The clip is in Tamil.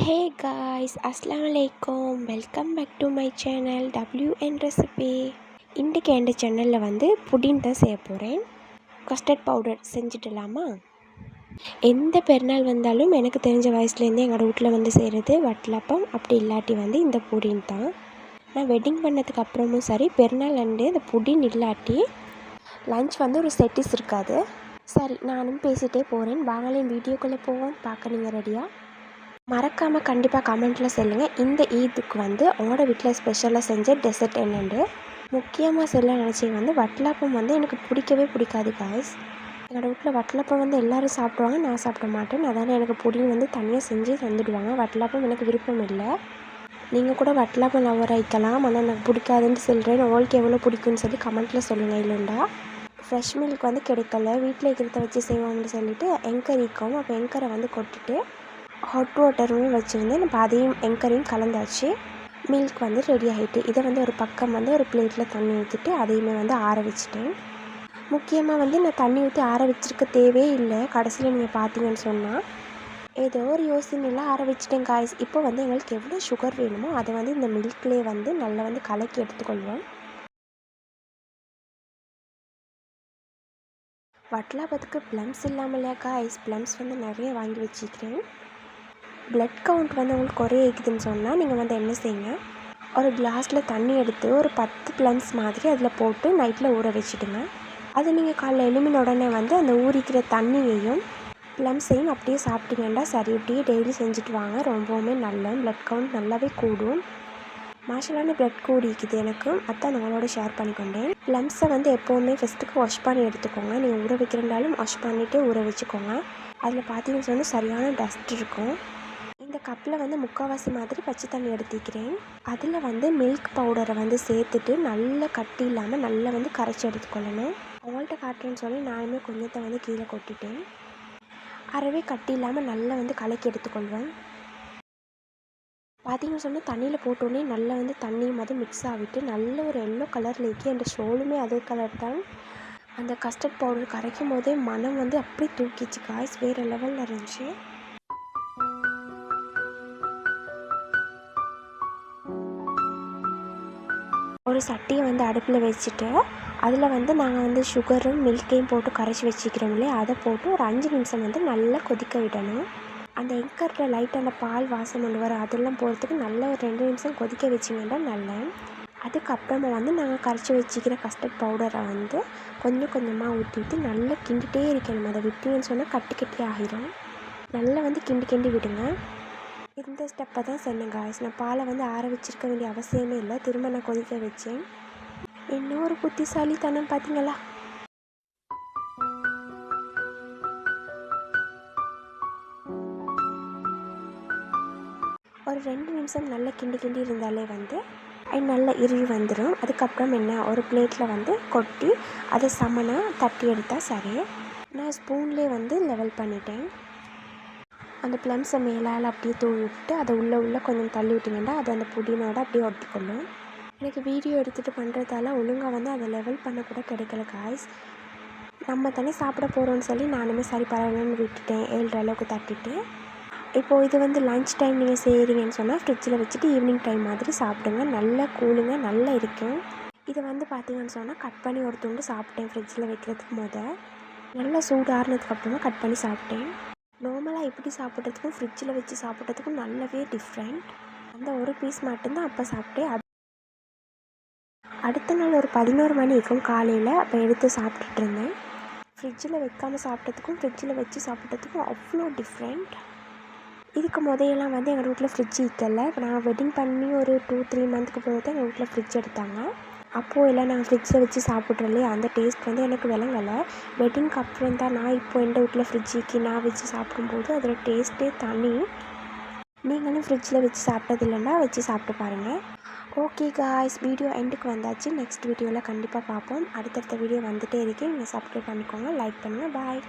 ஹே காய்ஸ், அஸ்ஸலாமு அலைக்கும். Welcome back to my channel WN recipe. இன்றைக்கி என் சேனலில் புடின் தான் செய்ய போகிறேன். கஸ்டர்ட் பவுடர் செஞ்சுட்டலாமா? எந்த பெருநாள் வந்தாலும் எனக்கு தெரிஞ்ச வயசுலேருந்தே எங்களோட வீட்டில் செய்கிறது வட்டலப்பம், அப்படி இல்லாட்டி இந்த புடின் தான். நான் வெட்டிங் பண்ணதுக்கு அப்புறமும் சரி, பெருநாள் அண்டு இந்த புடின் இல்லாட்டி லஞ்ச் ஒரு செட்டிஸ் இருக்காது. சரி, நானும் பேசிகிட்டே போகிறேன். வாங்கலேன் வீடியோக்குள்ளே போவோம். பார்க்க நீங்கள் ரெடியா? மறக்காமல் கண்டிப்பாக கமெண்ட்டில் சொல்லுங்கள், இந்த ஈதுக்கு உங்களோட வீட்டில் ஸ்பெஷலாக செஞ்ச டெசர்ட் என்னென்று. முக்கியமாக சொல்ல நினச்சிங்க வட்டலப்பம் எனக்கு பிடிக்கவே பிடிக்காது காய்ஸ். என்னோடய வீட்டில் வட்டலப்பம் எல்லோரும் சாப்பிடுவாங்க, நான் சாப்பிட மாட்டேன். அதனால் எனக்கு புடின் தனியாக செஞ்சு தந்துடுவாங்க. வட்டலப்பம் எனக்கு விருப்பம் இல்லை. நீங்கள் கூட வட்டலப்பம் லவர் ஆகிக்கலாம், ஆனால் எனக்கு பிடிக்காதுன்னு சொல்கிறேன். உங்களுக்கு எவ்வளோ பிடிக்குன்னு சொல்லி கமெண்ட்டில் சொல்லுங்கள். இல்லைண்டா ஃப்ரெஷ் மில்க் கிடைக்கல, வீட்டில் இருக்கிறத வச்சு செய்வோம்னு சொல்லிவிட்டு எங்கர் இருக்கும். அப்போ எங்கரை கொட்டிட்டு ஹாட் வாட்டரும் வச்சுருந்தேன். இப்போ அதையும் எங்கரையும் கலந்தாச்சு. மில்க் ரெடி ஆகிட்டு இதை ஒரு பக்கம் ஒரு பிளேட்டில் தண்ணி ஊற்றிட்டு அதையுமே ஆற வச்சுட்டேன். முக்கியமாக நான் தண்ணி ஊற்றி ஆற வச்சுருக்க தேவையே இல்லை. கடைசியில் நீங்கள் பார்த்தீங்கன்னு சொன்னால் ஏதோ ஒரு யோசனையில் ஆற வச்சுட்டேன் காய்ஸ். இப்போ எங்களுக்கு எவ்வளோ சுகர் வேணுமோ அதை இந்த மில்க்லேயே நல்லா கலக்கி எடுத்துக்கொள்வோம். வட்டலப்பத்துக்கு ப்ளம்ஸ் இல்லாமலையா காய்ஸ்? ப்ளம்ஸ் நிறைய வாங்கி வச்சுக்கிறேன். ப்ளட் கவுண்ட் உங்களுக்கு குறைய இருக்குதுன்னு சொன்னால் நீங்கள் என்ன செய்யுங்க, ஒரு கிளாஸில் தண்ணி எடுத்து ஒரு 10 ப்ளம்ஸ் மாதிரி அதில் போட்டு நைட்டில் ஊற வச்சுடுங்க. அது நீங்கள் காலைல எழுமின உடனே அந்த ஊறிக்கிற தண்ணியையும் ப்ளம்ஸையும் அப்படியே சாப்பிட்டீங்கன்னா சரி. இப்படியே டெய்லி செஞ்சுட்டு வாங்க, ரொம்பவுமே நல்ல ப்ளட் கவுண்ட் நல்லாவே கூடும். மாஷல்லான ப்ளட் கூடிக்குது எனக்கு, அதான் உங்களோட ஷேர் பண்ணிக்கொண்டேன். ப்ளம்ஸை எப்போவுமே ஃபஸ்ட்டுக்கு வாஷ் பண்ணி எடுத்துக்கோங்க. நீங்கள் ஊற வைக்கிறனாலும் வாஷ் பண்ணிவிட்டு ஊற வச்சுக்கோங்க. அதில் பார்த்தீங்கன்னு சொன்னால் சரியான டஸ்ட் இருக்கும். இந்த கப்பில் முக்கால்வாசி மாதிரி பச்சை தண்ணி எடுத்துக்கிறேன். அதில் மில்க் பவுடரை சேர்த்துட்டு நல்லா கட்டி இல்லாமல் நல்லா கரைச்சி எடுத்துக்கொள்ளணும். அவங்கள்ட்ட காட்டுறேன்னு சொல்லி நானுமே கொஞ்சத்தை கீழே கொட்டிட்டேன். அறவே கட்டி இல்லாமல் நல்லா கலக்கி எடுத்துக்கொள்வேன். பார்த்தீங்கன்னு சொன்னால் தண்ணியில் போட்டோன்னே நல்லா தண்ணியும் மிக்ஸ் ஆகிட்டு நல்ல ஒரு எல்லோ கலர்லேயே அந்த ஷோலுமே அதே கலர் தான். அந்த கஸ்டர்ட் பவுடர் கரைக்கும் போதே மனம் அப்படியே தூக்கிச்சு காய்ஸ், வேறு லெவலில் இருந்துச்சு. ஒரு சட்டியை அடுப்பில் வச்சுட்டு அதில் நாங்கள் சுகரும் மில்க்கையும் போட்டு கரைச்சி வச்சுக்கிறோம் இல்லையா, அதை போட்டு ஒரு 5 நிமிஷம் நல்லா கொதிக்க விடணும். அந்த எங்கரில் லைட்டான பால் வாசம் கொண்டு வர அதெல்லாம் போகிறதுக்கு நல்லா ஒரு 2 நிமிஷம் கொதிக்க வச்சிங்கன்னா நல்ல. அதுக்கப்புறமா நாங்கள் கரைச்சி வச்சுக்கிற கஸ்டர்ட் பவுடரை கொஞ்சம் கொஞ்சமாக ஊற்றிட்டு நல்லா கிண்டிகிட்டே இருக்கணும். அதை விட்டீங்கன்னு சொன்னால் கட்டி கட்டி ஆகிரும். நல்லா கிண்டி விடுங்க. இந்த ஸ்டெப்பை தான் சொன்னேன் காய்ஸ். நான் பாலை ஆற வச்சிருக்க வேண்டிய அவசியமே இல்லை, திரும்ப நான் கொதிக்க வச்சேன். இன்னும் ஒரு புத்திசாலித்தனம் பார்த்தீங்களா? ஒரு 2 நிமிஷம் நல்லா கிண்டி இருந்தாலே நல்லா இறுகி வந்துடும். அதுக்கப்புறம் என்ன, ஒரு பிளேட்டில் கொட்டி அதை சமனாக தட்டி எடுத்தால் சரி. நான் ஸ்பூன்லேயே லெவல் பண்ணிட்டேன். அந்த ப்ளம்ஸை மேலால் அப்படியே தூவி விட்டு அதை உள்ளே கொஞ்சம் தள்ளி விட்டிங்கன்னா அது அந்த புடினோட அப்படியே ஒட்டிக்கொள்ளும். எனக்கு வீடியோ எடுத்துகிட்டு பண்ணுறதால ஒழுங்காக அதை லெவல் பண்ண கூட கிடைக்கல காய்ஸ். நம்ம தானே சாப்பிட போகிறோன்னு சொல்லி நானுமே சரி பரவாயில்லன்னு விட்டுட்டேன். 7 அளவுக்கு தட்டிட்டு இப்போது இது லன்ச் டைம் நீங்கள் செய்கிறீங்கன்னு சொன்னால் ஃப்ரிட்ஜில் வச்சுட்டு ஈவினிங் டைம் மாதிரி சாப்பிடுங்க. நல்லா கூலிங்க நல்லா இருக்கும். இது பார்த்தீங்கன்னு சொன்னால் கட் பண்ணி ஒரு துண்டு சாப்பிட்டேன். ஃப்ரிட்ஜில் வைக்கிறதுக்கு நல்லா சூடு ஆறுனதுக்கப்புறமா கட் பண்ணி சாப்பிட்டேன். நார்மலாக இப்படி சாப்பிட்றதுக்கும் ஃப்ரிட்ஜில் வச்சு சாப்பிட்றதுக்கும் நல்லாவே டிஃப்ரெண்ட். அந்த ஒரு பீஸ் மட்டும்தான் அப்போ சாப்பிட்டேன். அடுத்த நாள் ஒரு 11 மணி இருக்கும் காலையில். அப்போ எடுத்து சாப்பிட்டுட்டு இருந்தேன். ஃப்ரிட்ஜில் வைக்காமல் சாப்பிட்டதுக்கும் ஃப்ரிட்ஜில் வச்சு சாப்பிட்றதுக்கும் அவ்வளோ டிஃப்ரெண்ட். இதுக்கு முதையெல்லாம் எங்கள் வீட்டில் ஃப்ரிட்ஜ் இருக்கல. இப்போ நாங்கள் வெட்டிங் பண்ணி ஒரு 2-3 மந்த்துக்கு போய் தான் எங்கள் வீட்டில் ஃப்ரிட்ஜ் எடுத்தாங்க. அப்போது எல்லாம் நாங்கள் ஃப்ரிட்ஜில் வச்சு சாப்பிட்றோம்லையே, அந்த டேஸ்ட் எனக்கு விளங்கலை. வெட்டிங்க்கு அப்புறம் தான் நான் இப்போ எங்கள் வீட்டில் ஃப்ரிட்ஜுக்கு நான் வச்சு சாப்பிடும்போது அதில் டேஸ்ட்டே தனி. நீங்களும் ஃப்ரிட்ஜில் வச்சு சாப்பிட்டது இல்லைன்னா வச்சு சாப்பிட்டு பாருங்கள். ஓகே காய்ஸ், வீடியோ எண்டுக்கு வந்தாச்சு. நெக்ஸ்ட் வீடியோவில் கண்டிப்பாக பார்ப்போம். அடுத்தடுத்த வீடியோ வந்துகிட்டே இருக்கேன். நீங்கள் சப்ஸ்கிரைப் பண்ணிக்கோங்க, லைக் பண்ணுங்கள். பாய்.